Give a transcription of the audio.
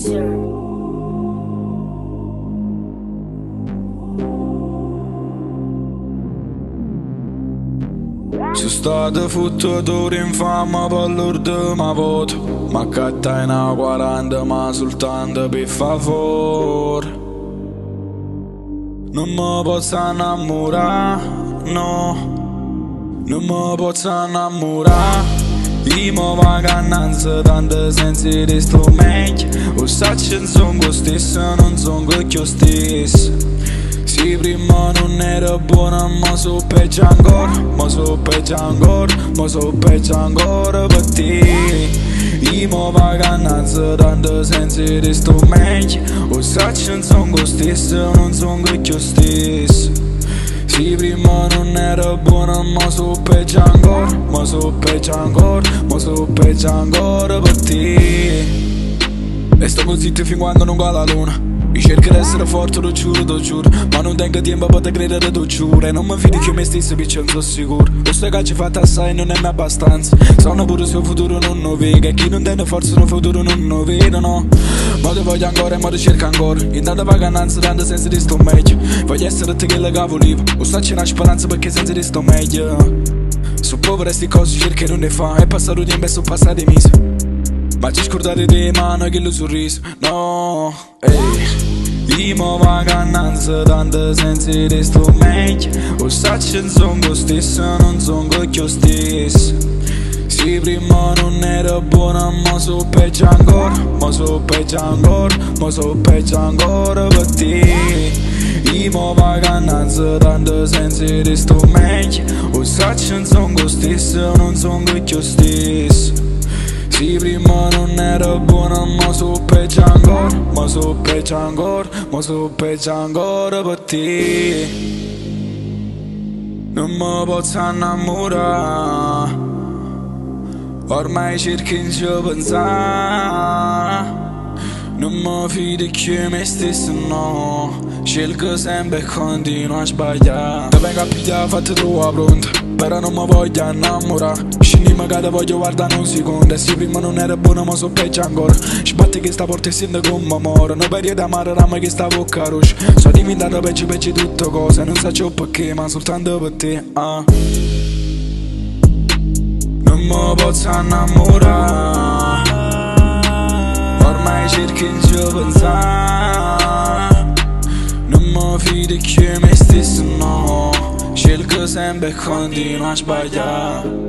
Sono stato fottuto in fama per l'ultima volta, ma accattai una 40 ma soltanto per favore. Non mi posso innamorare, no, non mi posso innamorare. Io mi vacanza tanto senza di sto meglio. O saccio non sono lo stesso, non sono quello stesso. Sì, prima non ero buona, ma so peggio ancora, ma so peggio ancora, ma so peggio ancora per te. Io mi vacanza tanto senza di sto meglio. O saccio non sono lo stesso, non sono quello stesso. Sì, prima non ero buona, ma so peggio ancora, ma so peggio ancora, ma so peggio ancora per te. E sto così fin quando non va la luna. Io cerco di essere forte, lo giuro, ma non tengo tempo per te credere, lo giuro. E non mi fido che me stesso perché non sono sicuro. Questo che ci fatto assai non è mai abbastanza. Sono pure se il futuro non lo vedo. E chi non tiene forza nel futuro non lo vedo, no. Ma ti voglio ancora e ma ti cerco ancora. In tanta vacanza, tanto senza di sto meglio. Voglio essere te che che volevo. O stacci una speranza perché senza di sto meglio. Sono povero e sti cose cerco e non ne fa. È passato tempo e sono passati mesi. Ma ci scordate di mano che lo sorriso, no, ehi. Io mi vacanza tanto senza di sto meglio. O saccio non sono lo stesso, non sono quello stesso. Sì, prima non ero buona, ma so peggio ancora, ma so peggio ancora, ma so peggio ancora per te. Io mi vacanza tanto senza di sto meglio. O saccio non sono lo stesso, non sono quello stesso. Sì, prima non ero buona, ma so peggio ancora, ma so peggio ancora, ma so peggio ancora per te. Non mi posso innamorare, ormai cerco in ci pensare. Non mi fido che me stesso, no. Scelgo sempre e continuo a sbagliare. Ti vengo a pigliare fatta troppo pronta, però non mi voglio innamorare. Scendi magari te voglio guardare un secondo. E se prima non era buono ma so peggio ancora. Sbatti che sta porta e sento come amore. Non per da amare rama che sta bocca rossa. Sono diventato peggio di tutte cose. Non so perché ma soltanto per te, ah. Non mi posso innamorare, ormai cerco in ci pensare. Non mi fido che me stesso, no. Scelgo sempre e continuo a sbagliare.